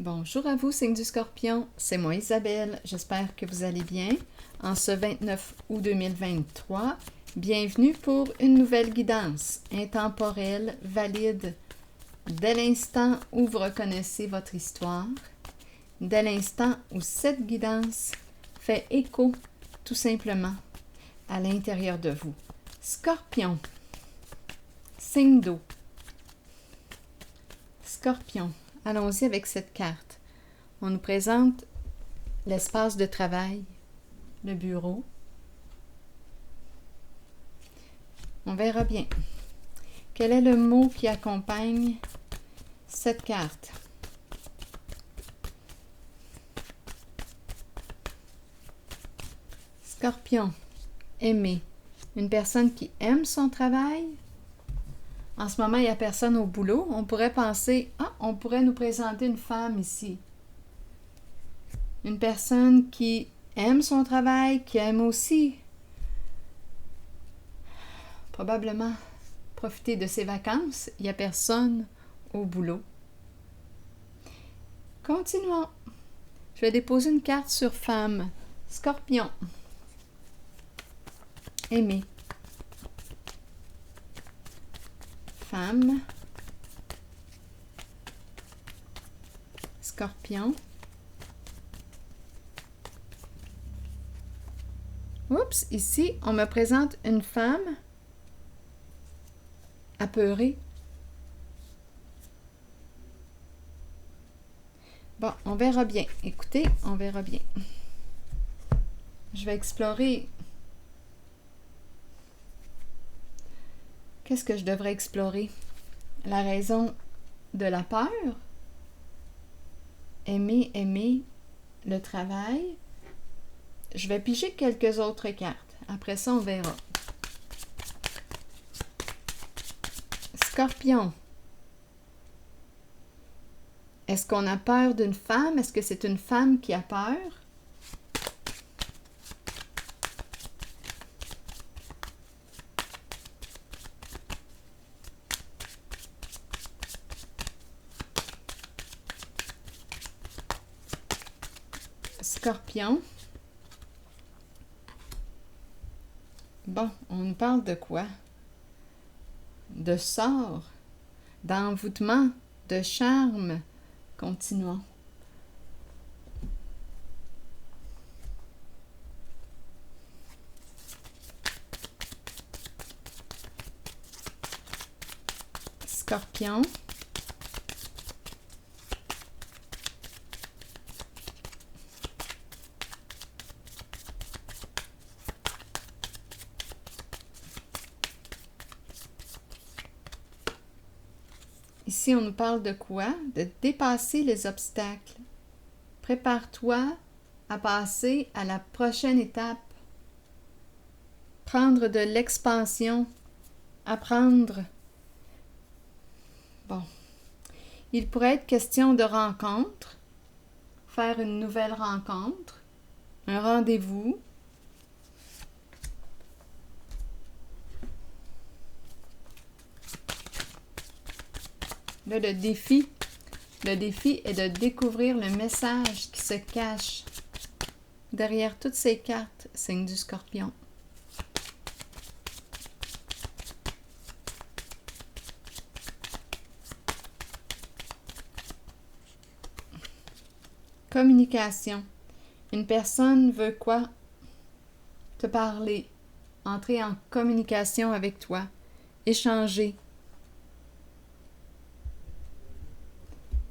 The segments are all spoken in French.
Bonjour à vous, signe du Scorpion, c'est moi Isabelle, j'espère que vous allez bien. En ce 29 août 2023, bienvenue pour une nouvelle guidance intemporelle, valide, dès l'instant où vous reconnaissez votre histoire, dès l'instant où cette guidance fait écho tout simplement à l'intérieur de vous. Scorpion, signe d'eau. Scorpion. Allons-y avec cette carte. On nous présente l'espace de travail, le bureau. On verra bien. Quel est le mot qui accompagne cette carte? Scorpion, aimer. Une personne qui aime son travail. En ce moment, il n'y a personne au boulot. On pourrait penser, on pourrait nous présenter une femme ici. Une personne qui aime son travail, qui aime aussi probablement profiter de ses vacances. Il n'y a personne au boulot. Continuons. Je vais déposer une carte sur femme. Scorpion. Aimer. Femme. Scorpion. Oups, ici, on me présente une femme apeurée. Bon, on verra bien. Écoutez, on verra bien. Je vais explorer. Qu'est-ce que je devrais explorer? La raison de la peur? Aimer le travail? Je vais piger quelques autres cartes. Après ça, on verra. Scorpion. Est-ce qu'on a peur d'une femme? Est-ce que c'est une femme qui a peur? Scorpion. Bon, on nous parle de quoi? De sort, d'envoûtement, de charme. Continuons. Scorpion. Ici, on nous parle de quoi? De dépasser les obstacles. Prépare-toi à passer à la prochaine étape. Prendre de l'expansion. Apprendre. Bon. Il pourrait être question de rencontre. Faire une nouvelle rencontre. Un rendez-vous. Là, le défi est de découvrir le message qui se cache derrière toutes ces cartes, signe du Scorpion. Communication. Une personne veut quoi? Te parler, entrer en communication avec toi, échanger.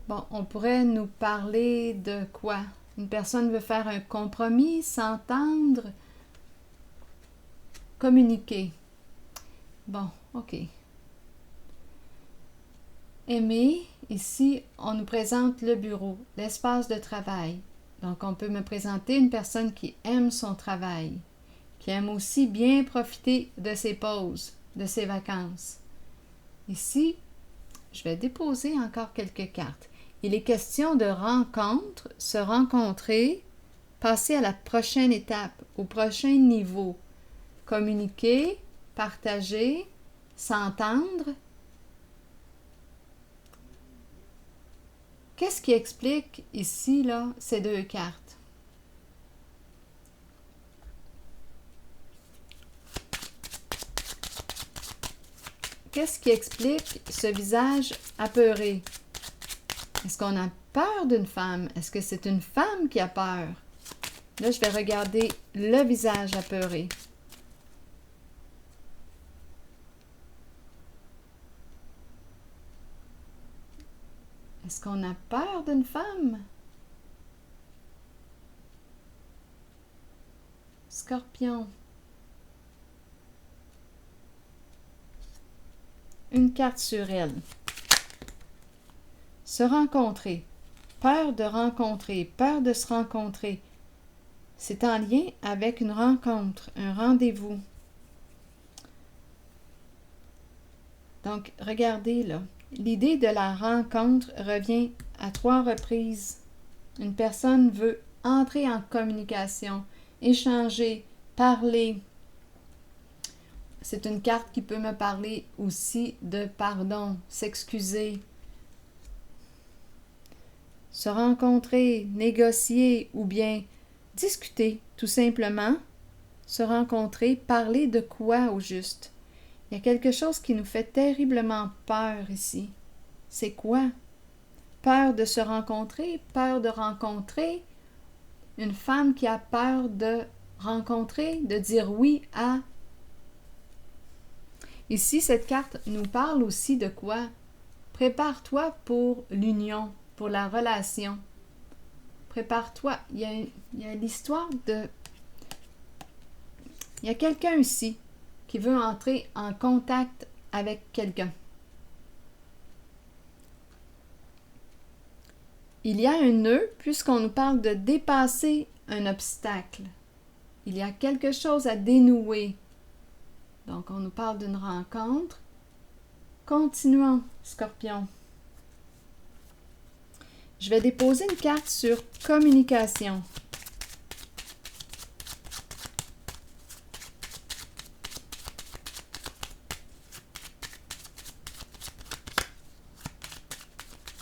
Bon, on pourrait nous parler de quoi? Une personne veut faire un compromis, s'entendre, communiquer. Bon, ok. Aimer, ici, on nous présente le bureau, l'espace de travail. Donc, on peut me présenter une personne qui aime son travail, qui aime aussi bien profiter de ses pauses, de ses vacances. Ici, je vais déposer encore quelques cartes. Il est question de rencontre, se rencontrer, passer à la prochaine étape, au prochain niveau. Communiquer, partager, s'entendre. qu'est-ce qui explique ici, là, ces deux cartes? Qu'est-ce qui explique ce visage apeuré? Est-ce qu'on a peur d'une femme? Est-ce que c'est une femme qui a peur? Là, je vais regarder le visage apeuré. Est-ce qu'on a peur d'une femme? Scorpion. Une carte sur elle. Se rencontrer. Peur de rencontrer, peur de se rencontrer. C'est en lien avec une rencontre, un rendez-vous. Donc, regardez là. L'idée de la rencontre revient à 3 reprises. Une personne veut entrer en communication, échanger, parler. C'est une carte qui peut me parler aussi de pardon, s'excuser, se rencontrer, négocier ou bien discuter, tout simplement. Se rencontrer, parler de quoi au juste? Il y a quelque chose qui nous fait terriblement peur ici. C'est quoi? Peur de se rencontrer, peur de rencontrer. Une femme qui a peur de rencontrer, de dire oui à. Ici, cette carte nous parle aussi de quoi? Prépare-toi pour l'union, pour la relation. Prépare-toi. Il y a l'histoire de... Il y a quelqu'un ici qui veut entrer en contact avec quelqu'un. Il y a un nœud, puisqu'on nous parle de dépasser un obstacle. Il y a quelque chose à dénouer. Donc, on nous parle d'une rencontre. Continuons, Scorpion. Je vais déposer une carte sur communication.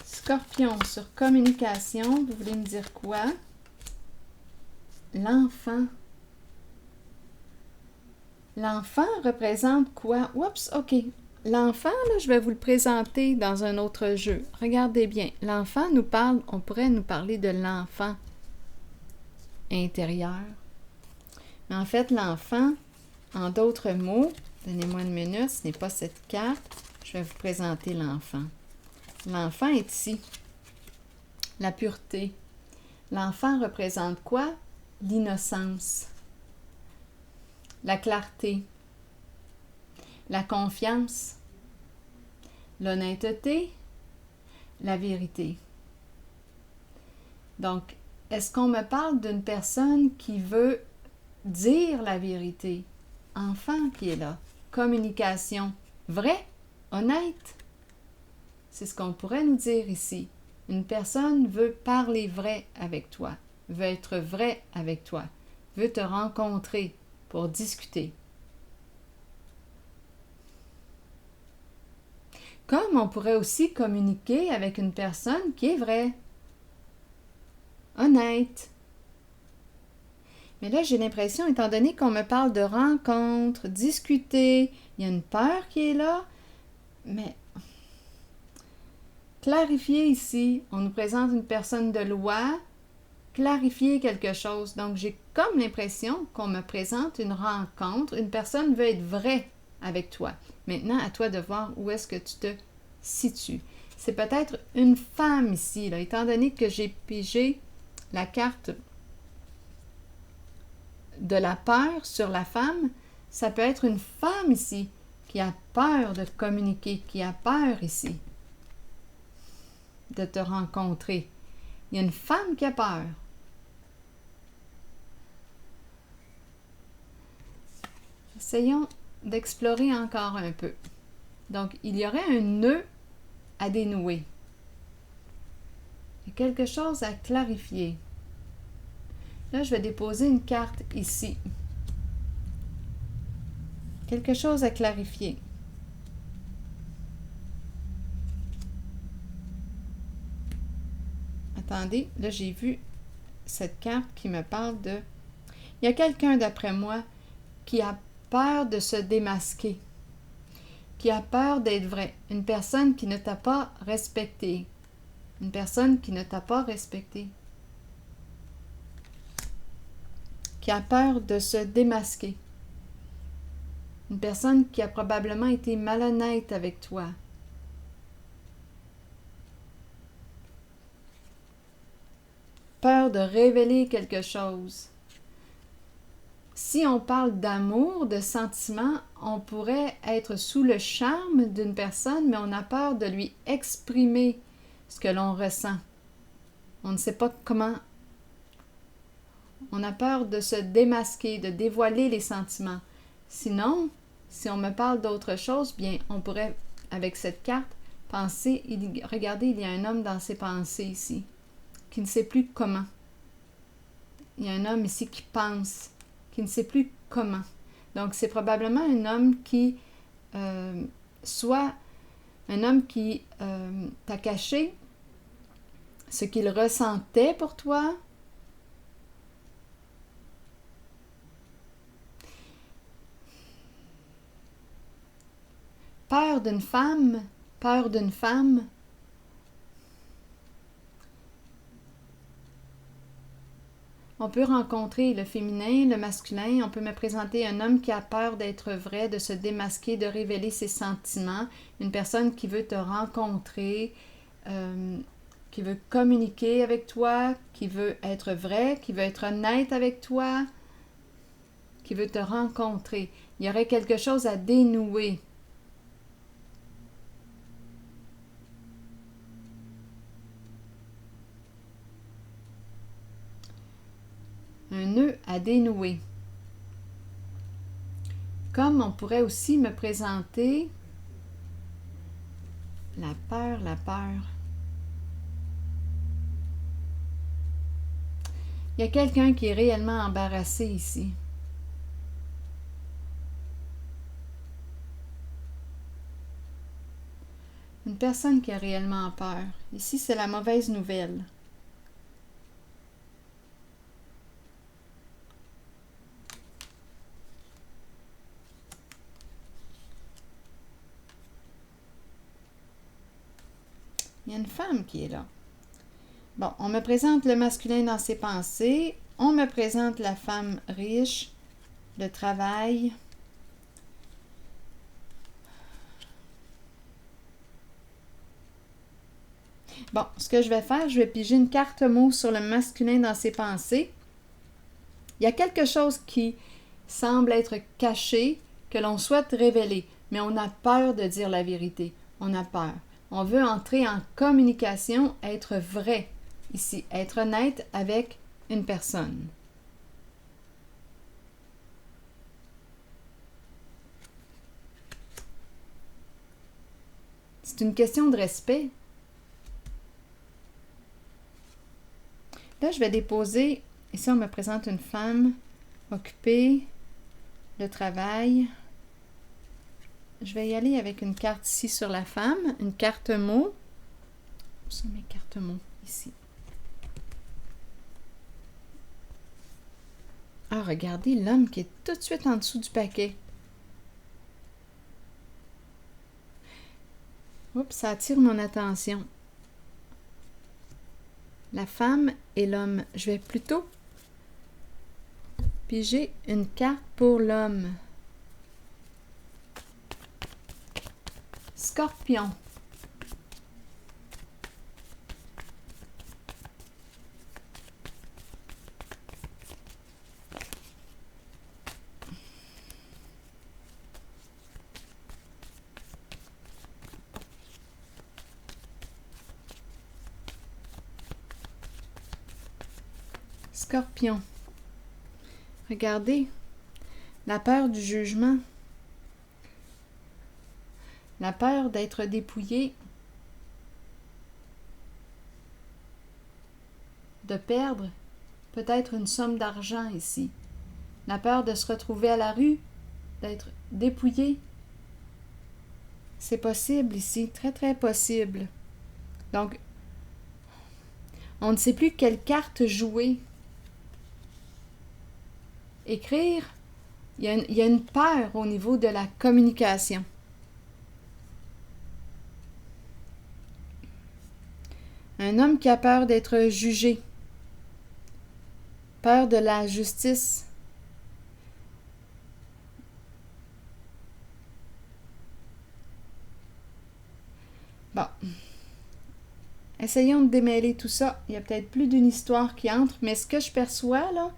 Scorpion, sur communication, vous voulez me dire quoi? L'enfant. L'enfant représente quoi? Oups, ok. L'enfant, là, je vais vous le présenter dans un autre jeu. Regardez bien. L'enfant nous parle, on pourrait nous parler de l'enfant intérieur. Mais en fait, l'enfant, en d'autres mots, donnez-moi une minute, ce n'est pas cette carte. Je vais vous présenter l'enfant. L'enfant est ici. La pureté. L'enfant représente quoi? L'innocence. La clarté, la confiance, l'honnêteté, la vérité. Donc, est-ce qu'on me parle d'une personne qui veut dire la vérité? Enfant qui est là. Communication. Vrai? Honnête? C'est ce qu'on pourrait nous dire ici. Une personne veut parler vrai avec toi, veut être vrai avec toi, veut te rencontrer pour discuter. Comme on pourrait aussi communiquer avec une personne qui est vraie, honnête. Mais là, j'ai l'impression, étant donné qu'on me parle de rencontre, discuter, il y a une peur qui est là, mais clarifier ici, on nous présente une personne de loi, clarifier quelque chose. Donc, j'ai comme l'impression qu'on me présente une rencontre. Une personne veut être vraie avec toi. Maintenant, à toi de voir où est-ce que tu te situes. C'est peut-être une femme ici, là, étant donné que j'ai pigé la carte de la peur sur la femme. Ça peut être une femme ici qui a peur de communiquer, qui a peur ici de te rencontrer. Il y a une femme qui a peur. Essayons d'explorer encore un peu. Donc, il y aurait un nœud à dénouer. Il y a quelque chose à clarifier. Là, je vais déposer une carte ici. Quelque chose à clarifier. Attendez, là j'ai vu cette carte qui me parle de... Il y a quelqu'un d'après moi qui a peur de se démasquer, qui a peur d'être vrai. Une personne qui ne t'a pas respecté. Une personne qui ne t'a pas respecté. Qui a peur de se démasquer. Une personne qui a probablement été malhonnête avec toi. Peur de révéler quelque chose. Si on parle d'amour, de sentiment, on pourrait être sous le charme d'une personne, mais on a peur de lui exprimer ce que l'on ressent. On ne sait pas comment. On a peur de se démasquer, de dévoiler les sentiments. Sinon, si on me parle d'autre chose, bien, on pourrait, avec cette carte, penser, regardez, il y a un homme dans ses pensées ici, qui ne sait plus comment. Il y a un homme ici qui pense, qui ne sait plus comment. Donc, c'est probablement un homme qui, soit un homme qui t'a caché ce qu'il ressentait pour toi. Peur d'une femme, peur d'une femme. On peut rencontrer le féminin, le masculin. On peut me présenter un homme qui a peur d'être vrai, de se démasquer, de révéler ses sentiments. Une personne qui veut te rencontrer, qui veut communiquer avec toi, qui veut être vrai, qui veut être honnête avec toi, qui veut te rencontrer. Il y aurait quelque chose à dénouer. Un nœud à dénouer. Comme on pourrait aussi me présenter la peur, la peur. Il y a quelqu'un qui est réellement embarrassé ici. Une personne qui a réellement peur. Ici, c'est la mauvaise nouvelle. Il y a une femme qui est là. Bon, on me présente le masculin dans ses pensées. On me présente la femme riche, le travail. Bon, ce que je vais faire, je vais piger une carte mot sur le masculin dans ses pensées. Il y a quelque chose qui semble être caché, que l'on souhaite révéler, mais on a peur de dire la vérité. On a peur. On veut entrer en communication, être vrai ici, être honnête avec une personne. C'est une question de respect. Là, je vais déposer, ici on me présente une femme occupée, le travail. Je vais y aller avec une carte ici sur la femme, une carte mot. Où sont mes cartes mots? Ici. Ah, regardez l'homme qui est tout de suite en dessous du paquet. Oups, ça attire mon attention. La femme et l'homme. Je vais plutôt piger une carte pour l'homme. Scorpion. Scorpion. Regardez, la peur du jugement, la peur d'être dépouillé, de perdre peut-être une somme d'argent ici, la peur de se retrouver à la rue, d'être dépouillé. C'est possible ici, très très possible. Donc, On ne sait plus quelle carte jouer. Écrire, il y a une peur au niveau de la communication. Un homme qui a peur d'être jugé. Peur de la justice. Bon. Essayons de démêler tout ça. Il y a peut-être plus d'une histoire qui entre, mais ce que je perçois, là,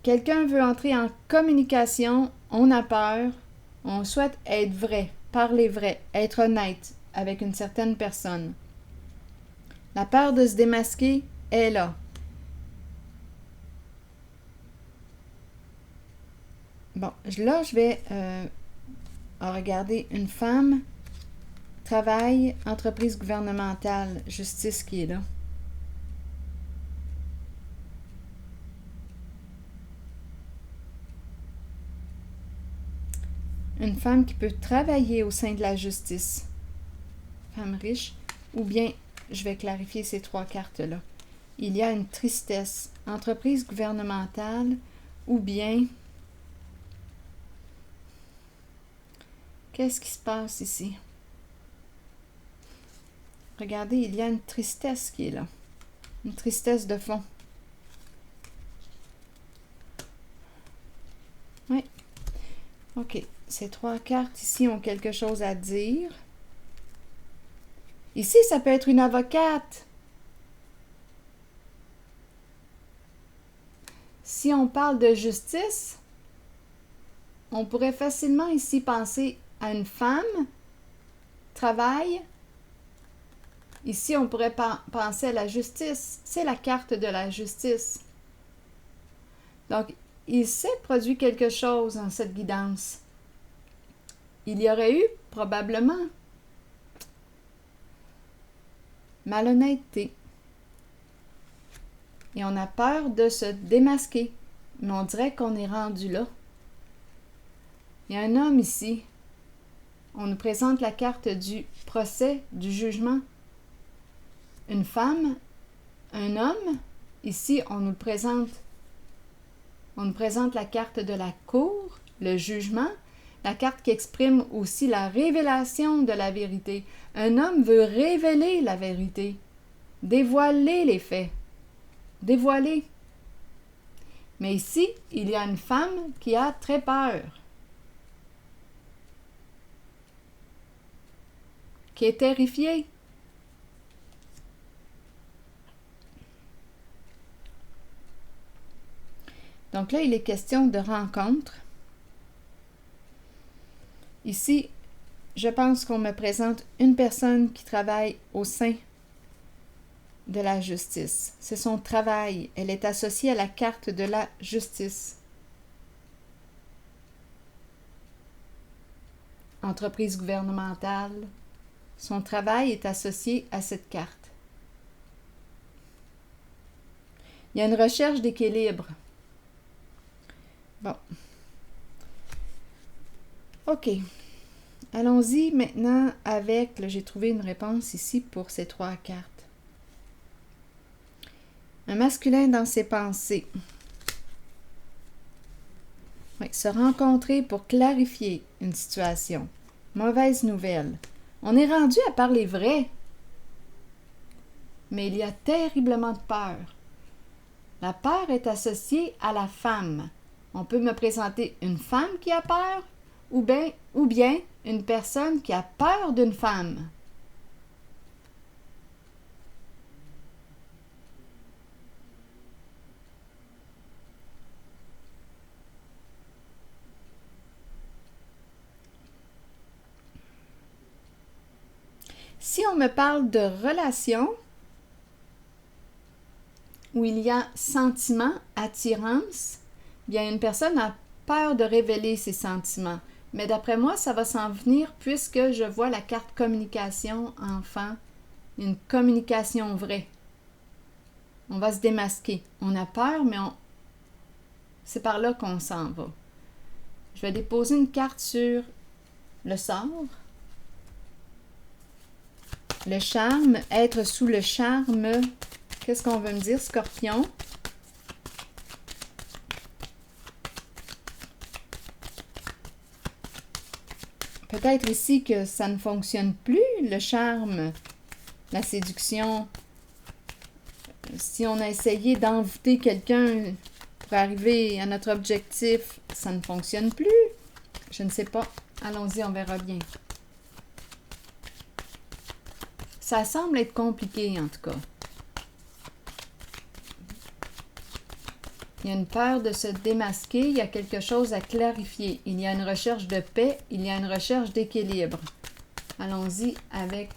quelqu'un veut entrer en communication, on a peur, on souhaite être vrai, parler vrai, être honnête avec une certaine personne. La peur de se démasquer est là. Bon, là, je vais regarder une femme, travail, entreprise gouvernementale, justice qui est là. Une femme qui peut travailler au sein de la justice. Femme riche. Ou bien, je vais clarifier ces trois cartes-là. Il y a une tristesse. Entreprise gouvernementale. Ou bien... Qu'est-ce qui se passe ici? Regardez, il y a une tristesse qui est là. Une tristesse de fond. Oui. OK. Ces trois cartes ici ont quelque chose à dire. Ici, ça peut être une avocate. Si on parle de justice, on pourrait facilement ici penser à une femme, travail. Ici, on pourrait penser à la justice. C'est la carte de la justice. Donc, il s'est produit quelque chose dans cette guidance. Il y aurait eu probablement malhonnêteté. Et on a peur de se démasquer. Mais on dirait qu'on est rendu là. Il y a un homme ici. On nous présente la carte du procès, du jugement. Une femme, un homme. Ici, on nous présente la carte de la cour, le jugement. La carte qui exprime aussi la révélation de la vérité. Un homme veut révéler la vérité, dévoiler les faits, dévoiler. Mais ici, il y a une femme qui a très peur, qui est terrifiée. Donc là, il est question de rencontre. Ici, je pense qu'on me présente une personne qui travaille au sein de la justice. C'est son travail. Elle est associée à la carte de la justice. Entreprise gouvernementale. Son travail est associé à cette carte. Il y a une recherche d'équilibre. Bon. OK. Allons-y maintenant avec... Là, j'ai trouvé une réponse ici pour ces trois cartes. Un masculin dans ses pensées. Oui, se rencontrer pour clarifier une situation. Mauvaise nouvelle. On est rendu à parler vrai. Mais il y a terriblement de peur. La peur est associée à la femme. On peut me présenter une femme qui a peur ou bien une personne qui a peur d'une femme. Si on me parle de relation, où il y a sentiment, attirance, bien une personne a peur de révéler ses sentiments. Mais d'après moi, ça va s'en venir puisque je vois la carte communication enfant, une communication vraie. On va se démasquer. On a peur, mais c'est par là qu'on s'en va. Je vais déposer une carte sur le sort. Le charme, être sous le charme. Qu'est-ce qu'on veut me dire, Scorpion? Peut-être ici que ça ne fonctionne plus, le charme, la séduction. Si on a essayé d'envoûter quelqu'un pour arriver à notre objectif, ça ne fonctionne plus. Je ne sais pas. Allons-y, on verra bien. Ça semble être compliqué, en tout cas. Il y a une peur de se démasquer, il y a quelque chose à clarifier. Il y a une recherche de paix, il y a une recherche d'équilibre. Allons-y avec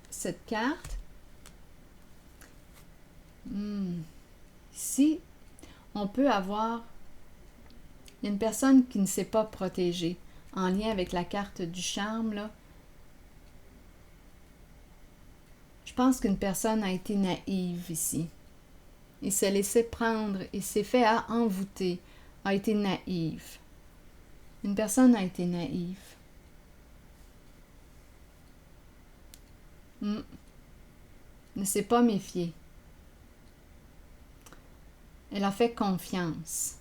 cette carte. Ici, on peut avoir une personne qui ne s'est pas protégée, en lien avec la carte du charme, là. Je pense qu'une personne a été naïve ici. Il s'est laissé prendre, il s'est fait à envoûter, a été naïve. Une personne a été naïve. Ne s'est pas méfiée. Elle a fait confiance.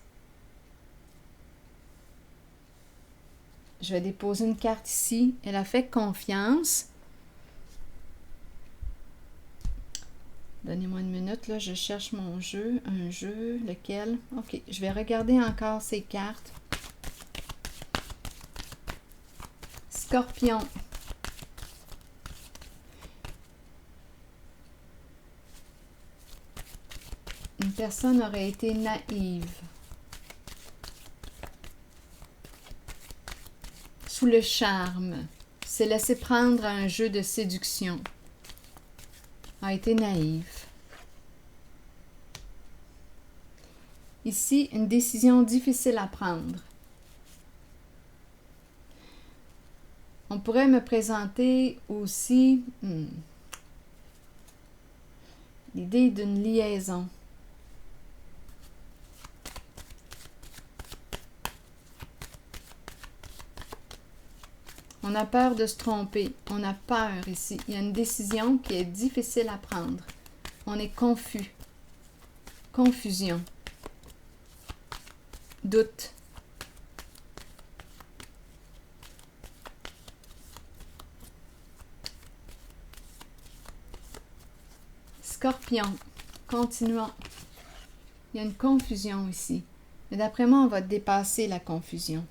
Je vais déposer une carte ici. Elle a fait confiance. Donnez-moi une minute, là, je cherche mon jeu. Un jeu, lequel? Ok, je vais regarder encore ces cartes. Scorpion. Une personne aurait été naïve. Sous le charme. S'est laissé prendre à un jeu de séduction. A été naïve. Ici, une décision difficile à prendre. On pourrait me présenter aussi l'idée d'une liaison. On a peur de se tromper. On a peur ici. Il y a une décision qui est difficile à prendre. On est confus. Confusion. Doute. Scorpion. Continuons. Il y a une confusion ici. Mais d'après moi, on va dépasser la confusion.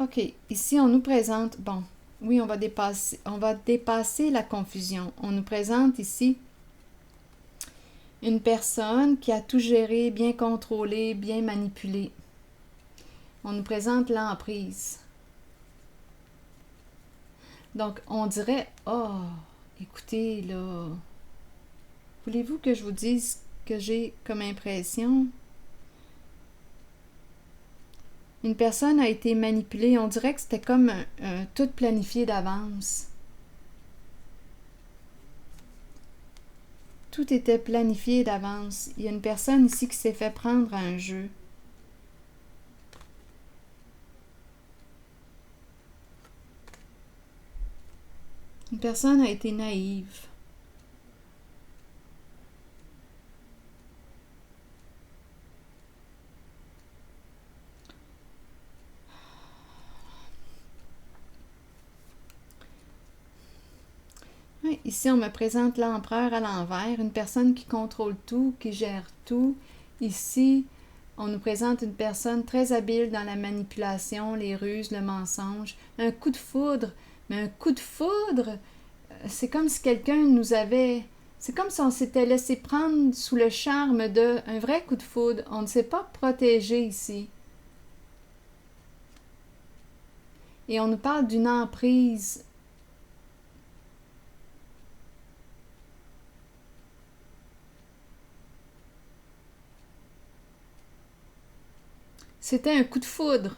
OK, ici, on nous présente, bon, oui, on va dépasser la confusion. On nous présente ici une personne qui a tout géré, bien contrôlé, bien manipulé. On nous présente l'emprise. Donc, on dirait, oh, écoutez, là, voulez-vous que je vous dise ce que j'ai comme impression? Une personne a été manipulée, on dirait que c'était comme tout planifié d'avance. Tout était planifié d'avance. Il y a une personne ici qui s'est fait prendre à un jeu. Une personne a été naïve. Oui, ici, on me présente l'empereur à l'envers, une personne qui contrôle tout, qui gère tout. Ici, on nous présente une personne très habile dans la manipulation, les ruses, le mensonge. Un coup de foudre, mais un coup de foudre, c'est comme si quelqu'un nous avait... C'est comme si on s'était laissé prendre sous le charme d'un vrai coup de foudre. On ne s'est pas protégé ici. Et on nous parle d'une emprise. C'était un coup de foudre.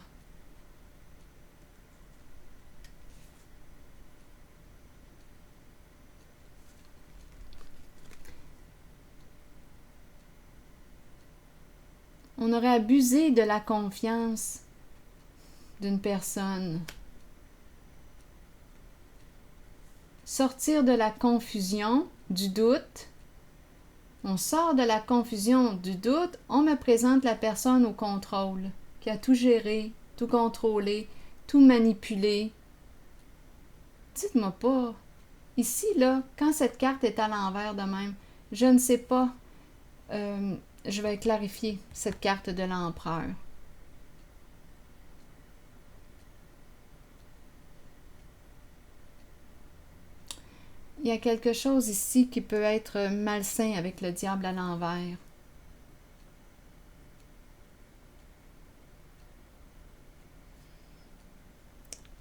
On aurait abusé de la confiance d'une personne. sortir de la confusion, du doute. On sort de la confusion, du doute, on me présente la personne au contrôle, qui a tout géré, tout contrôlé, tout manipulé. Dites-moi pas, ici, là, quand cette carte est à l'envers de même, je ne sais pas, je vais clarifier cette carte de l'empereur. Il y a quelque chose ici qui peut être malsain avec le diable à l'envers.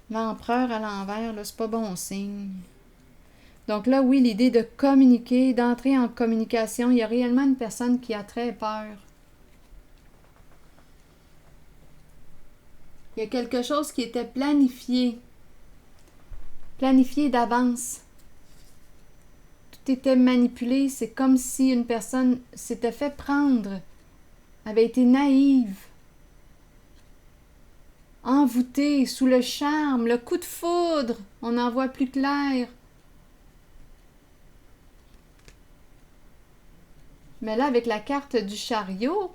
L'empereur à l'envers, là, c'est pas bon signe. Donc là, oui, l'idée de communiquer, d'entrer en communication, il y a réellement une personne qui a très peur. Il y a quelque chose qui était planifié d'avance. Tout était manipulé, c'est comme si une personne s'était fait prendre, avait été naïve, envoûtée sous le charme, le coup de foudre, on en voit plus clair. Mais là, avec la carte du chariot,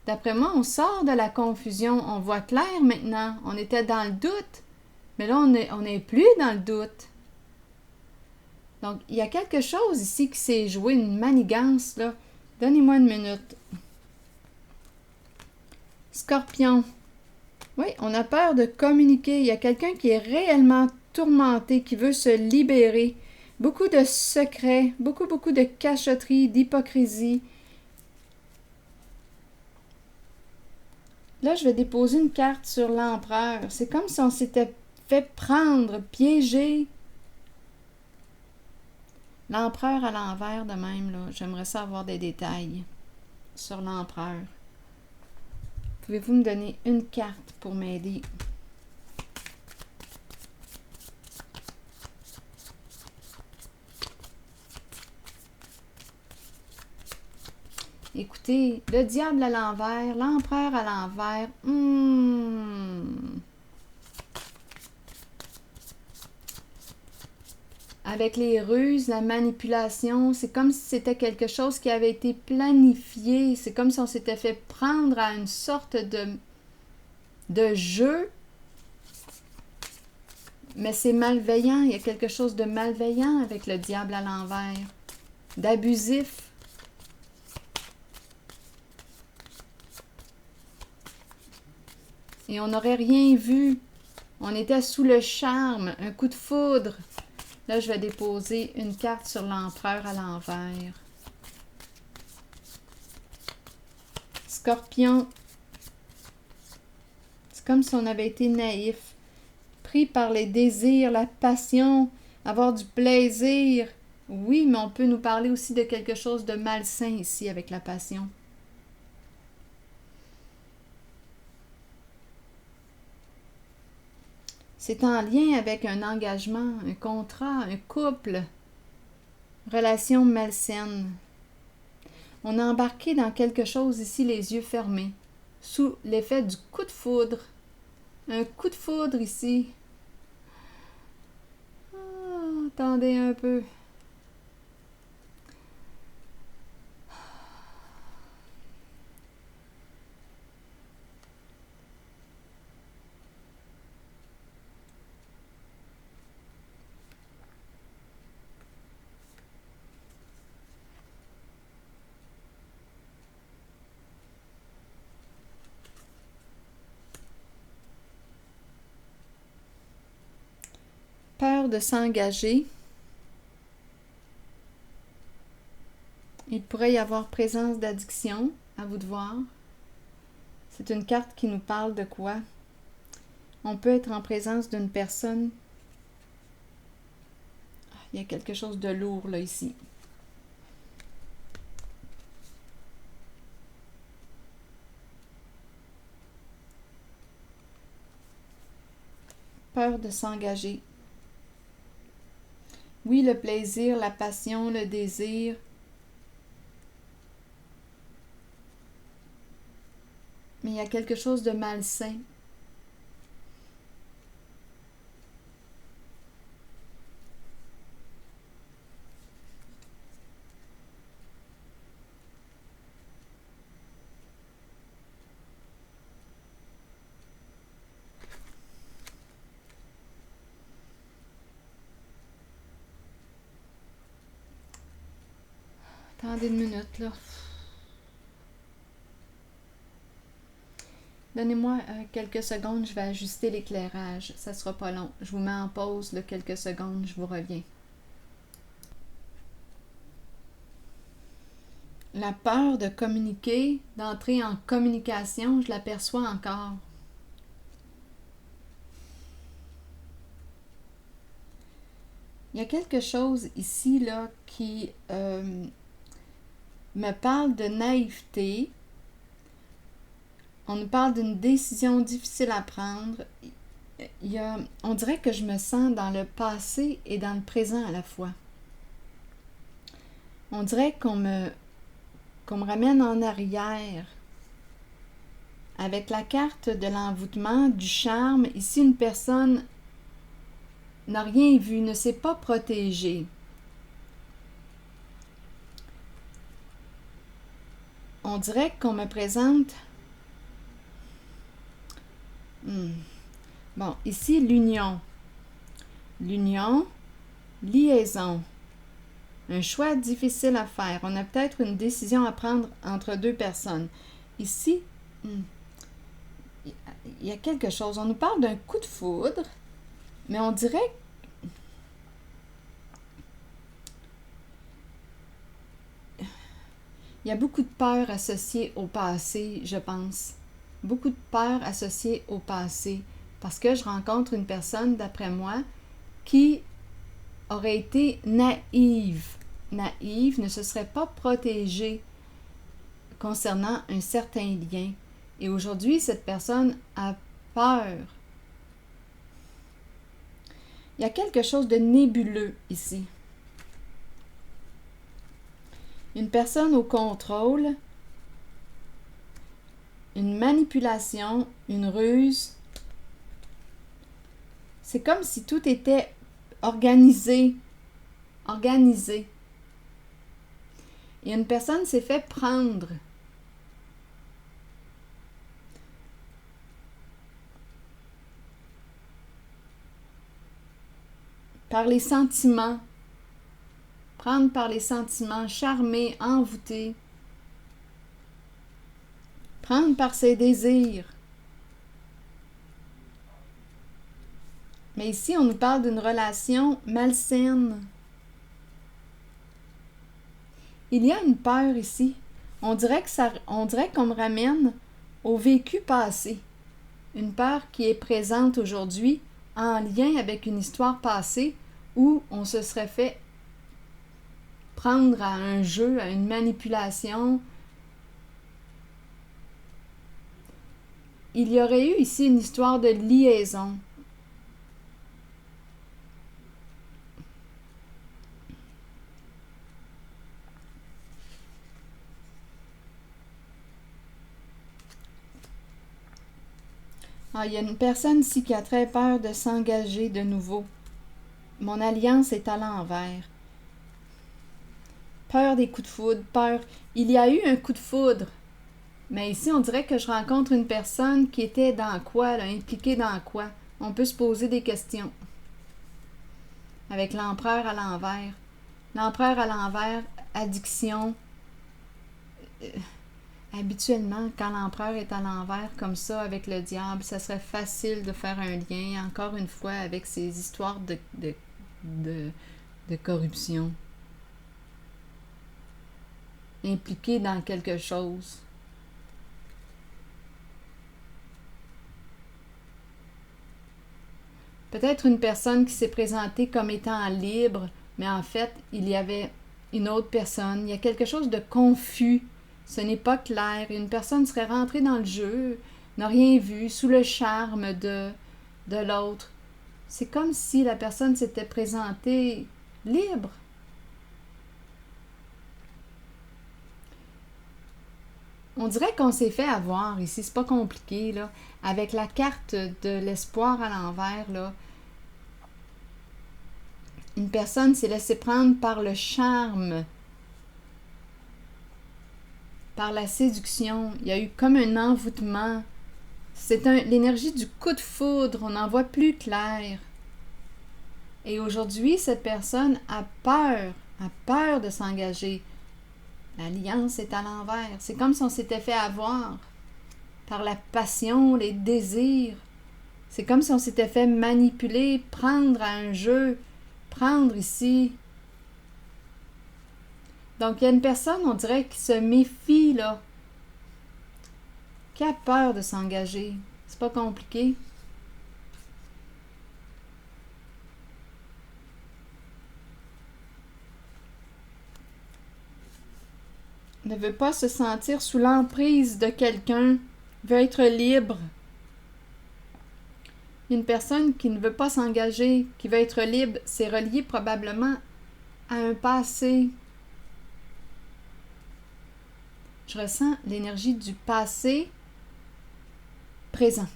d'après moi, on sort de la confusion, on voit clair maintenant. On était dans le doute, mais là, on n'est plus dans le doute. Donc, il y a quelque chose ici qui s'est joué, une manigance, là. Donnez-moi une minute. Scorpion. Oui, on a peur de communiquer. Il y a quelqu'un qui est réellement tourmenté, qui veut se libérer. Beaucoup de secrets, beaucoup de cachotterie, d'hypocrisie. Là, je vais déposer une carte sur l'empereur. C'est comme si on s'était fait prendre, piéger. L'empereur à l'envers de même, là. J'aimerais ça avoir des détails sur l'empereur. Pouvez-vous me donner une carte pour m'aider? Écoutez, le diable à l'envers, l'empereur à l'envers. Avec les ruses, la manipulation, c'est comme si c'était quelque chose qui avait été planifié. C'est comme si on s'était fait prendre à une sorte de jeu. Mais c'est malveillant. Il y a quelque chose de malveillant avec le diable à l'envers. D'abusif. Et on n'aurait rien vu. On était sous le charme, un coup de foudre. Là, je vais déposer une carte sur l'empereur à l'envers. Scorpion. C'est comme si on avait été naïf, pris par les désirs, la passion, avoir du plaisir. Oui, mais on peut nous parler aussi de quelque chose de malsain ici avec la passion. C'est en lien avec un engagement, un contrat, un couple, relation malsaine. On est embarqué dans quelque chose ici, les yeux fermés, sous l'effet du coup de foudre. Un coup de foudre ici. Attendez un peu. Peur de s'engager. Il pourrait y avoir présence d'addiction, à vous de voir. C'est une carte qui nous parle de quoi? On peut être en présence d'une personne. Il y a quelque chose de lourd là ici. Peur de s'engager. Oui, le plaisir, la passion, le désir. Mais il y a quelque chose de malsain. Attendez une minute, là. Donnez-moi quelques secondes, je vais ajuster l'éclairage. Ça sera pas long. Je vous mets en pause, là, quelques secondes, je vous reviens. La peur de communiquer, d'entrer en communication, je l'aperçois encore. Il y a quelque chose ici là qui me parle de naïveté. On nous parle d'une décision difficile à prendre. On dirait que je me sens dans le passé et dans le présent à la fois. On dirait qu'on me ramène en arrière. Avec la carte de l'envoûtement, du charme, ici une personne n'a rien vu, ne s'est pas protégée. On dirait qu'on me présente... Bon, ici, l'union. L'union, liaison. Un choix difficile à faire. On a peut-être une décision à prendre entre deux personnes. Ici, il y a quelque chose. On nous parle d'un coup de foudre, mais on dirait il y a beaucoup de peur associée au passé, je pense. Beaucoup de peur associée au passé. Parce que je rencontre une personne, d'après moi, qui aurait été naïve. Naïve, ne se serait pas protégée concernant un certain lien. Et aujourd'hui, cette personne a peur. Il y a quelque chose de nébuleux ici. Une personne au contrôle, une manipulation, une ruse. C'est comme si tout était organisé. Et une personne s'est fait prendre. Par les sentiments. Prendre par les sentiments, charmer, envoûter. Prendre par ses désirs. Mais ici, on nous parle d'une relation malsaine. Il y a une peur ici. On dirait qu'on me ramène au vécu passé. Une peur qui est présente aujourd'hui en lien avec une histoire passée où on se serait fait prendre à un jeu, à une manipulation. Il y aurait eu ici une histoire de liaison. Il y a une personne ici qui a très peur de s'engager de nouveau. Mon alliance est à l'envers. Peur des coups de foudre, peur. Il y a eu un coup de foudre. Mais ici, on dirait que je rencontre une personne qui était dans quoi, là, impliquée dans quoi. On peut se poser des questions. Avec l'empereur à l'envers. L'empereur à l'envers, addiction. Habituellement, quand l'empereur est à l'envers comme ça avec le diable, ça serait facile de faire un lien, encore une fois, avec ces histoires de corruption. Impliqué dans quelque chose. Peut-être une personne qui s'est présentée comme étant libre, mais en fait, il y avait une autre personne. Il y a quelque chose de confus. Ce n'est pas clair. Une personne serait rentrée dans le jeu, n'a rien vu, sous le charme de l'autre. C'est comme si la personne s'était présentée libre. On dirait qu'on s'est fait avoir ici, c'est pas compliqué, là. Avec la carte de l'espoir à l'envers, là. Une personne s'est laissée prendre par le charme, par la séduction. Il y a eu comme un envoûtement. C'est l'énergie du coup de foudre, on n'en voit plus clair. Et aujourd'hui, cette personne a peur de s'engager. L'alliance est à l'envers. C'est comme si on s'était fait avoir par la passion, les désirs. C'est comme si on s'était fait manipuler, prendre à un jeu, prendre ici. Donc, il y a une personne, on dirait, qui se méfie, là, qui a peur de s'engager. C'est pas compliqué. Ne veut pas se sentir sous l'emprise de quelqu'un, veut être libre. Une personne qui ne veut pas s'engager, qui veut être libre, c'est relié probablement à un passé. Je ressens l'énergie du passé présent.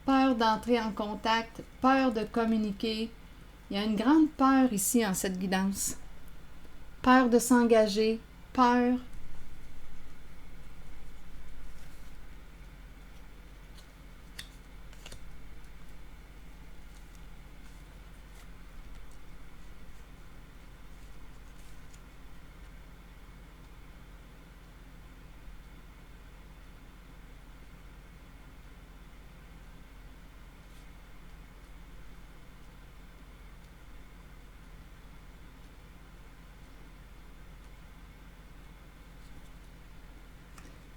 Peur d'entrer en contact, peur de communiquer. Il y a une grande peur ici en cette guidance. Peur de s'engager, peur.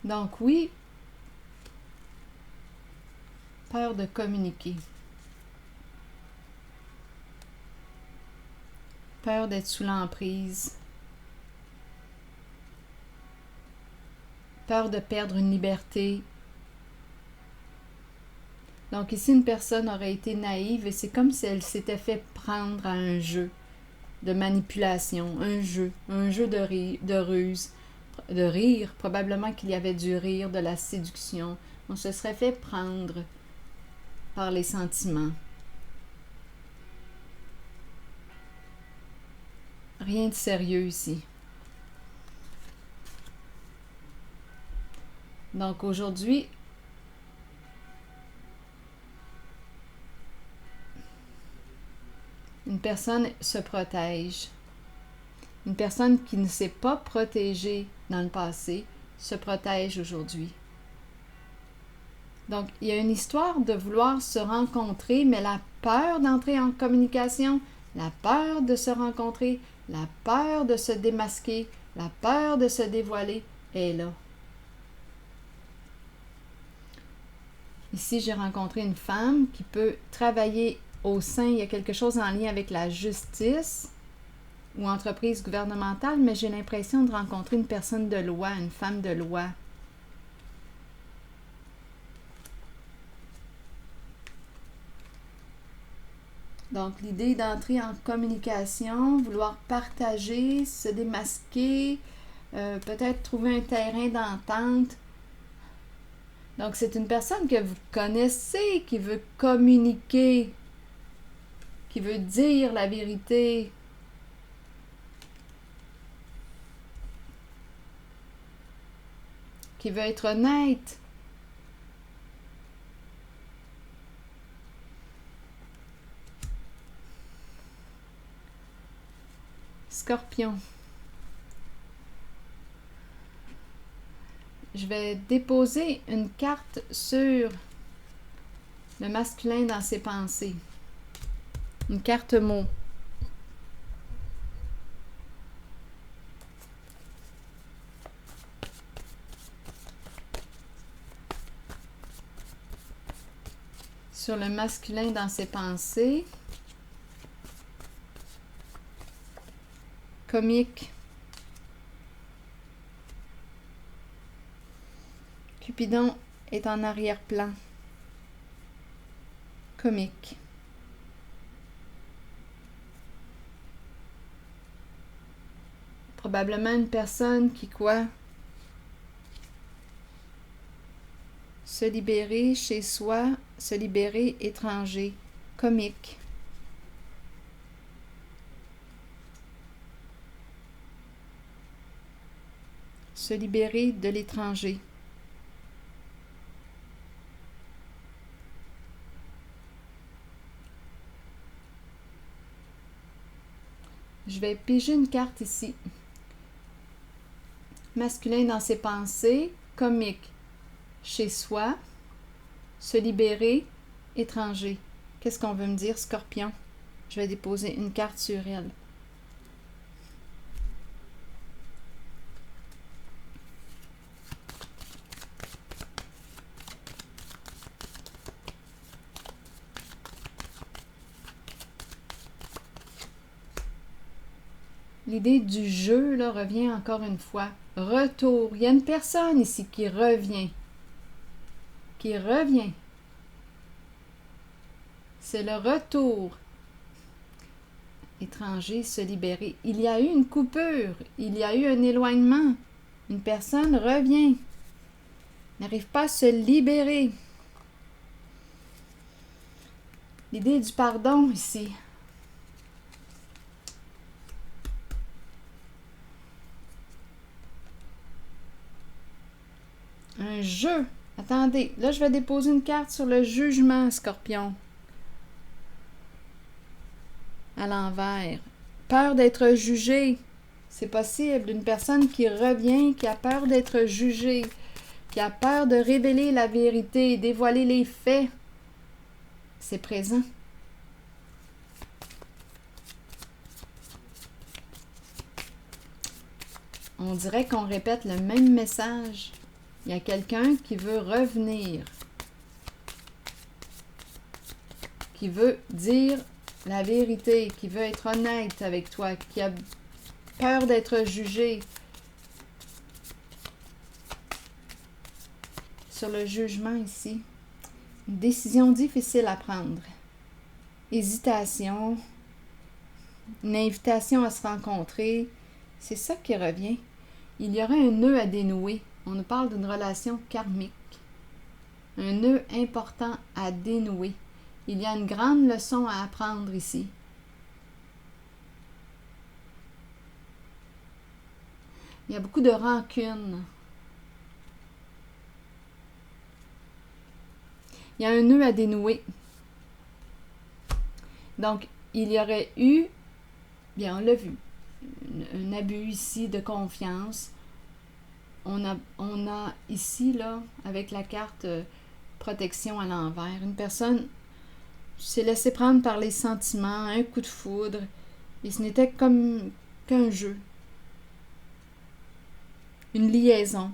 Donc oui, peur de communiquer. Peur d'être sous l'emprise. Peur de perdre une liberté. Donc ici, une personne aurait été naïve et c'est comme si elle s'était fait prendre à un jeu de manipulation, un jeu de ruse, de rire. Probablement qu'il y avait du rire, de la séduction. On se serait fait prendre par les sentiments. Rien de sérieux ici. Donc aujourd'hui, une personne se protège. Une personne qui ne s'est pas protégée dans le passé se protège aujourd'hui. Donc, il y a une histoire de vouloir se rencontrer, mais la peur d'entrer en communication, la peur de se rencontrer, la peur de se démasquer, la peur de se dévoiler est là. Ici, j'ai rencontré une femme qui peut travailler au sein, il y a quelque chose en lien avec la justice ou entreprise gouvernementale, mais j'ai l'impression de rencontrer une personne de loi, une femme de loi. Donc, l'idée d'entrer en communication, vouloir partager, se démasquer, peut-être trouver un terrain d'entente. Donc, c'est une personne que vous connaissez, qui veut communiquer, qui veut dire la vérité. Qui veut être honnête. Scorpion. Je vais déposer une carte sur le masculin dans ses pensées. Une carte mot. Sur le masculin dans ses pensées. Comique. Cupidon est en arrière-plan. Comique. Probablement une personne qui quoi? Se libérer chez soi, se libérer étranger. Comique. Se libérer de l'étranger. Je vais piger une carte ici. Masculin dans ses pensées, comique, chez soi, se libérer, étranger. Qu'est-ce qu'on veut me dire, Scorpion? Je vais déposer une carte sur elle. L'idée du jeu là, revient encore une fois. Retour. Il y a une personne ici qui revient. Qui revient. C'est le retour. Étranger, se libérer. Il y a eu une coupure. Il y a eu un éloignement. Une personne revient. N'arrive pas à se libérer. L'idée du pardon ici. Un jeu. Attendez, là je vais déposer une carte sur le jugement, Scorpion. À l'envers. Peur d'être jugé. C'est possible. Une personne qui revient, qui a peur d'être jugée, qui a peur de révéler la vérité, dévoiler les faits. C'est présent. On dirait qu'on répète le même message. Il y a quelqu'un qui veut revenir, qui veut dire la vérité, qui veut être honnête avec toi, qui a peur d'être jugé. Sur le jugement ici, une décision difficile à prendre. Hésitation, une invitation à se rencontrer, c'est ça qui revient. Il y aurait un nœud à dénouer. On nous parle d'une relation karmique. Un nœud important à dénouer. Il y a une grande leçon à apprendre ici. Il y a beaucoup de rancune. Il y a un nœud à dénouer. Donc, il y aurait eu, bien on l'a vu, un abus ici de confiance. On a ici, là, avec la carte protection à l'envers, une personne s'est laissée prendre par les sentiments, un coup de foudre, et ce n'était comme qu'un jeu. Une liaison,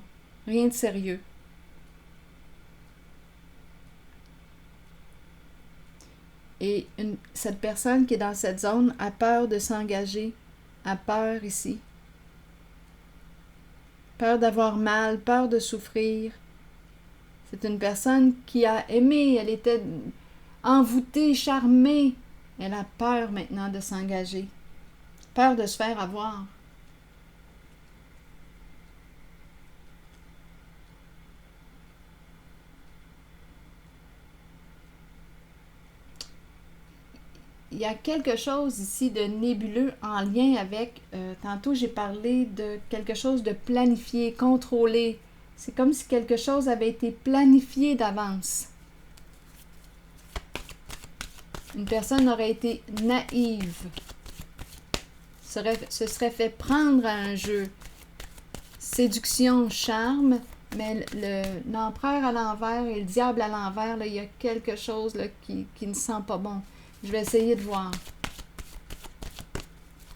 rien de sérieux. Et cette personne qui est dans cette zone a peur de s'engager, a peur ici. Peur d'avoir mal, peur de souffrir. C'est une personne qui a aimé, elle était envoûtée, charmée. Elle a peur maintenant de s'engager. Peur de se faire avoir. Il y a quelque chose ici de nébuleux en lien avec, tantôt j'ai parlé de quelque chose de planifié, contrôlé. C'est comme si quelque chose avait été planifié d'avance. Une personne aurait été naïve, se serait fait prendre à un jeu. Séduction, charme, mais l'empereur à l'envers et le diable à l'envers, il y a quelque chose là, qui ne sent pas bon. Je vais essayer de voir.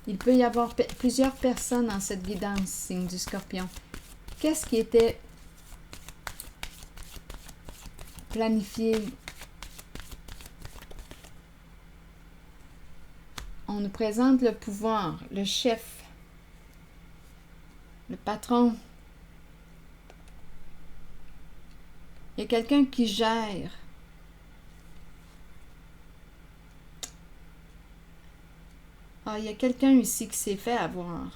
Il peut y avoir plusieurs personnes dans cette guidance, signe du Scorpion. Qu'est-ce qui était planifié? On nous présente le pouvoir, le chef, le patron. Il y a quelqu'un qui gère. Ah, il y a quelqu'un ici qui s'est fait avoir.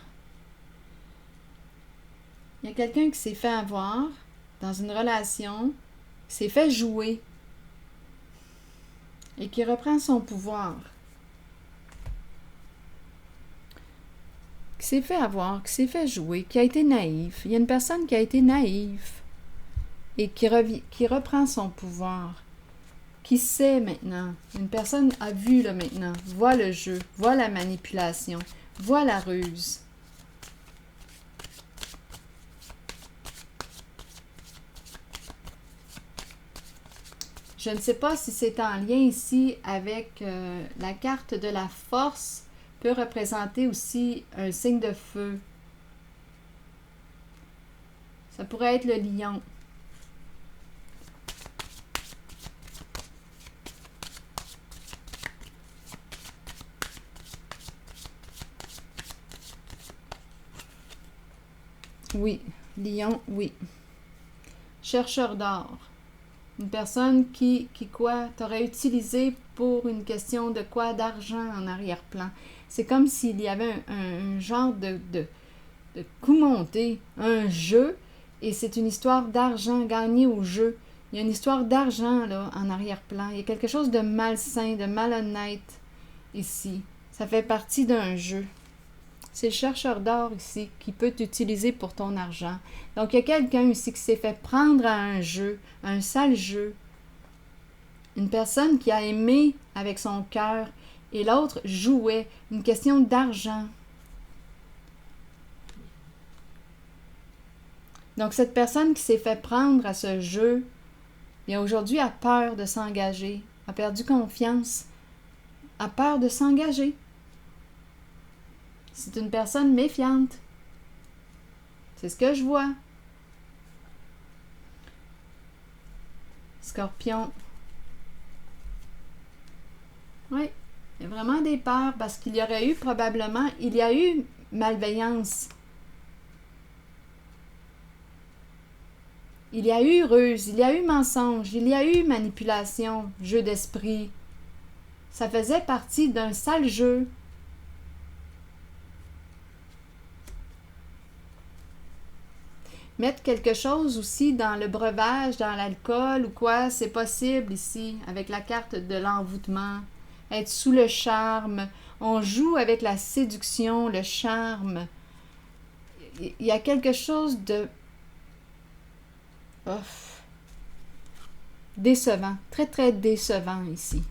Il y a quelqu'un qui s'est fait avoir dans une relation, qui s'est fait jouer et qui reprend son pouvoir. Qui s'est fait avoir, qui s'est fait jouer, qui a été naïf. Il y a une personne qui a été naïve et qui reprend son pouvoir. Qui sait maintenant? Une personne a vu là maintenant, voit le jeu, voit la manipulation, voit la ruse. Je ne sais pas si c'est en lien ici avec la carte de la force, peut représenter aussi un signe de feu. Ça pourrait être le lion. Oui, lion, oui. Chercheur d'or. Une personne qui quoi, t'aurait utilisé pour une question de quoi? D'argent en arrière-plan. C'est comme s'il y avait un genre de coup monté, un jeu, et c'est une histoire d'argent gagné au jeu. Il y a une histoire d'argent là en arrière-plan. Il y a quelque chose de malsain, de malhonnête ici. Ça fait partie d'un jeu. C'est le chercheur d'or ici qui peut t'utiliser pour ton argent. Donc, il y a quelqu'un ici qui s'est fait prendre à un jeu, un sale jeu. Une personne qui a aimé avec son cœur et l'autre jouait. Une question d'argent. Donc, cette personne qui s'est fait prendre à ce jeu, bien aujourd'hui a peur de s'engager, a perdu confiance, a peur de s'engager. C'est une personne méfiante. C'est ce que je vois. Scorpion. Oui, il y a vraiment des peurs parce qu'il y aurait eu probablement, il y a eu malveillance. Il y a eu ruse, il y a eu mensonge, il y a eu manipulation, jeu d'esprit. Ça faisait partie d'un sale jeu. Mettre quelque chose aussi dans le breuvage, dans l'alcool ou quoi, c'est possible ici, avec la carte de l'envoûtement. Être sous le charme. On joue avec la séduction, le charme. Il y a quelque chose de décevant, très très décevant ici.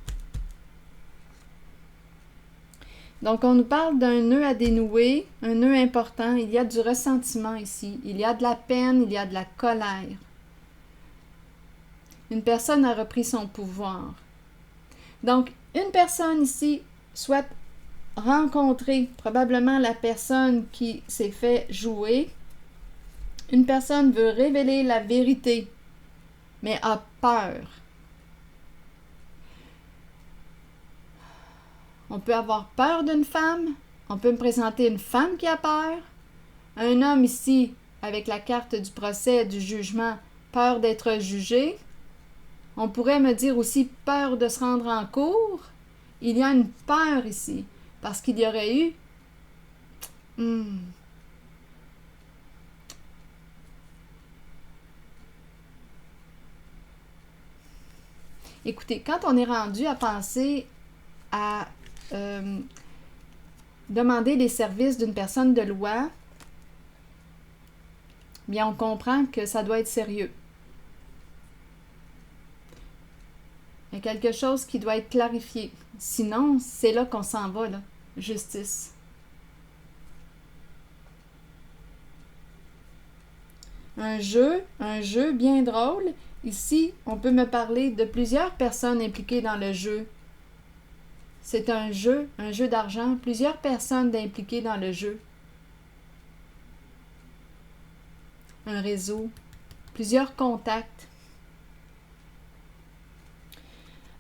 Donc, on nous parle d'un nœud à dénouer, un nœud important. Il y a du ressentiment ici. Il y a de la peine, il y a de la colère. Une personne a repris son pouvoir. Donc, une personne ici souhaite rencontrer probablement la personne qui s'est fait jouer. Une personne veut révéler la vérité, mais a peur. On peut avoir peur d'une femme. On peut me présenter une femme qui a peur. Un homme ici, avec la carte du procès, du jugement, peur d'être jugé. On pourrait me dire aussi peur de se rendre en cour. Il y a une peur ici, parce qu'il y aurait eu... Écoutez, quand on est rendu à penser à demander les services d'une personne de loi, bien on comprend que ça doit être sérieux. Il y a quelque chose qui doit être clarifié. Sinon, c'est là qu'on s'en va, là. Justice. Un jeu bien drôle. Ici, on peut me parler de plusieurs personnes impliquées dans le jeu. C'est un jeu d'argent, plusieurs personnes impliquées dans le jeu. Un réseau, plusieurs contacts.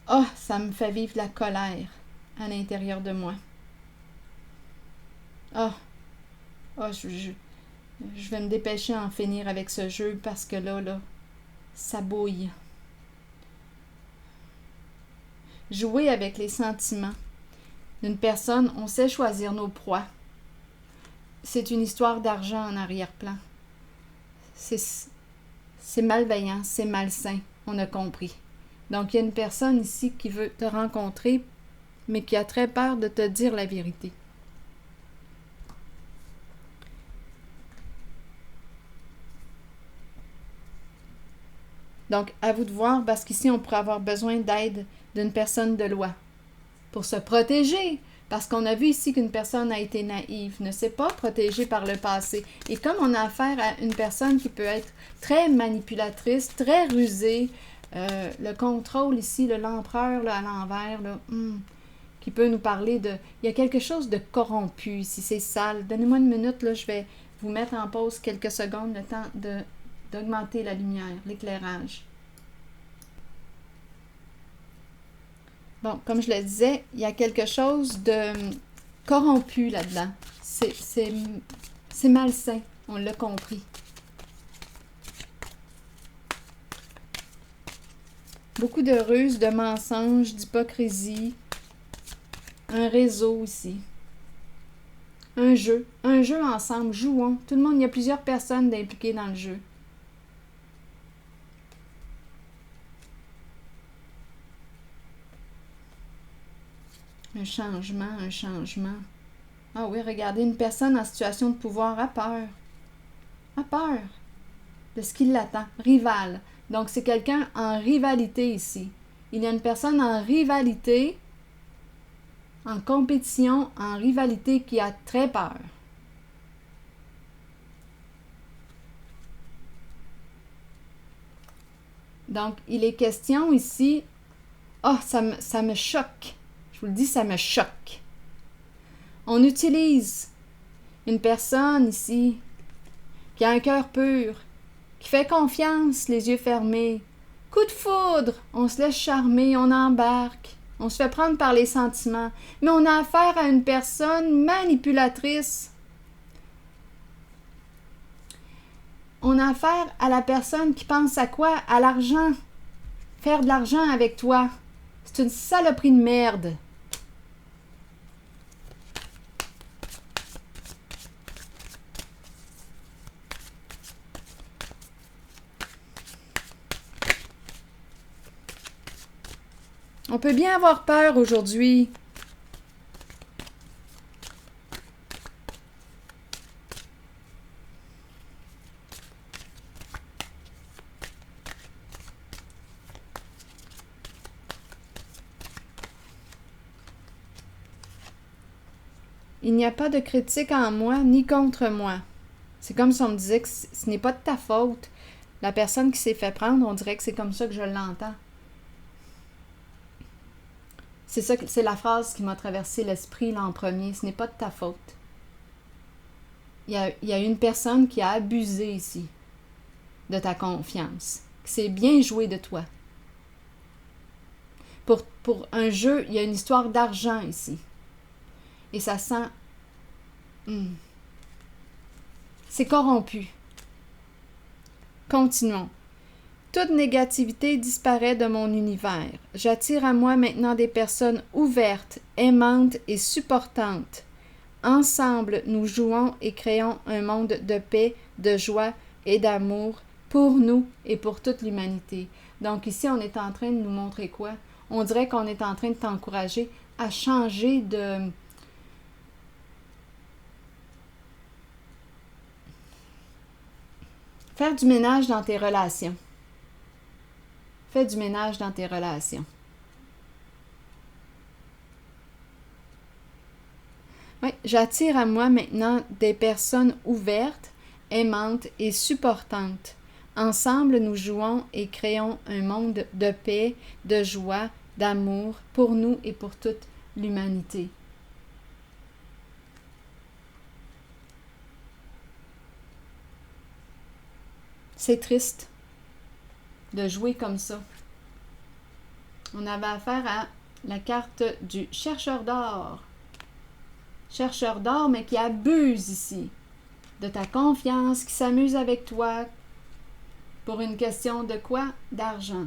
Oh, ça me fait vivre la colère à l'intérieur de moi. Je vais me dépêcher à en finir avec ce jeu parce que là, ça bouille. Jouer avec les sentiments d'une personne, on sait choisir nos proies. C'est une histoire d'argent en arrière-plan. C'est malveillant, c'est malsain, on a compris. Donc, il y a une personne ici qui veut te rencontrer, mais qui a très peur de te dire la vérité. Donc, à vous de voir, parce qu'ici, on pourrait avoir besoin d'aide d'une personne de loi pour se protéger, Parce qu'on a vu ici qu'une personne a été naïve, ne s'est pas protégée par le passé. Et comme on a affaire à une personne qui peut être très manipulatrice, très rusée, le contrôle ici, l'empereur là, à l'envers, là, qui peut nous parler de... Il y a quelque chose de corrompu ici, c'est sale. Donnez-moi une minute, là, je vais vous mettre en pause quelques secondes, le temps d'augmenter la lumière, l'éclairage. Bon, comme je le disais, il y a quelque chose de corrompu là-dedans. C'est malsain, on l'a compris. Beaucoup de ruses, de mensonges, d'hypocrisie. Un réseau ici. Un jeu ensemble, jouons. Tout le monde, il y a plusieurs personnes impliquées dans le jeu. Un changement. Ah oui, regardez, une personne en situation de pouvoir a peur. A peur de ce qui l'attend. Rival. Donc, c'est quelqu'un en rivalité ici. Il y a une personne en rivalité, en compétition, en rivalité qui a très peur. Donc, il est question ici... Oh, ça me choque. Je vous le dis, ça me choque. On utilise une personne ici qui a un cœur pur, qui fait confiance, les yeux fermés. Coup de foudre, on se laisse charmer, on embarque, on se fait prendre par les sentiments. Mais on a affaire à une personne manipulatrice. On a affaire à la personne qui pense à quoi? À l'argent. Faire de l'argent avec toi. C'est une saloperie de merde. On peut bien avoir peur aujourd'hui. Il n'y a pas de critique en moi ni contre moi. C'est comme si on me disait que ce n'est pas de ta faute. La personne qui s'est fait prendre, on dirait que c'est comme ça que je l'entends. C'est la phrase qui m'a traversé l'esprit là en premier. Ce n'est pas de ta faute. Il y a une personne qui a abusé ici de ta confiance, qui s'est bien joué de toi. Pour un jeu, il y a une histoire d'argent ici. Et ça sent... C'est corrompu. Continuons. Toute négativité disparaît de mon univers. J'attire à moi maintenant des personnes ouvertes, aimantes et supportantes. Ensemble, nous jouons et créons un monde de paix, de joie et d'amour pour nous et pour toute l'humanité. Donc ici, on est en train de nous montrer quoi? On dirait qu'on est en train de t'encourager à changer de... Faire du ménage dans tes relations. Fais du ménage dans tes relations. Oui, j'attire à moi maintenant des personnes ouvertes, aimantes et supportantes. Ensemble, nous jouons et créons un monde de paix, de joie, d'amour pour nous et pour toute l'humanité. C'est triste de jouer comme ça. On avait affaire à la carte du chercheur d'or. Chercheur d'or, mais qui abuse ici de ta confiance, qui s'amuse avec toi pour une question de quoi? D'argent.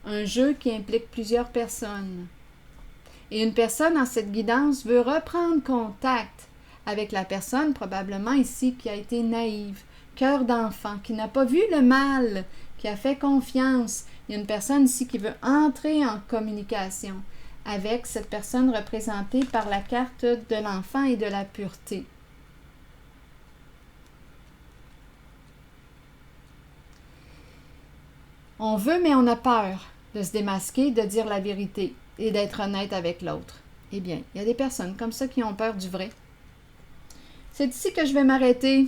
Un jeu qui implique plusieurs personnes. Et une personne en cette guidance veut reprendre contact avec la personne, probablement ici, qui a été naïve, cœur d'enfant, qui n'a pas vu le mal, qui a fait confiance. Il y a une personne ici qui veut entrer en communication avec cette personne représentée par la carte de l'enfant et de la pureté. On veut, mais on a peur de se démasquer, de dire la vérité et d'être honnête avec l'autre. Eh bien, il y a des personnes comme ça qui ont peur du vrai. C'est ici que je vais m'arrêter.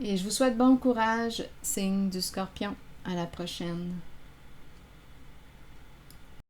Et je vous souhaite bon courage, signe du Scorpion. À la prochaine.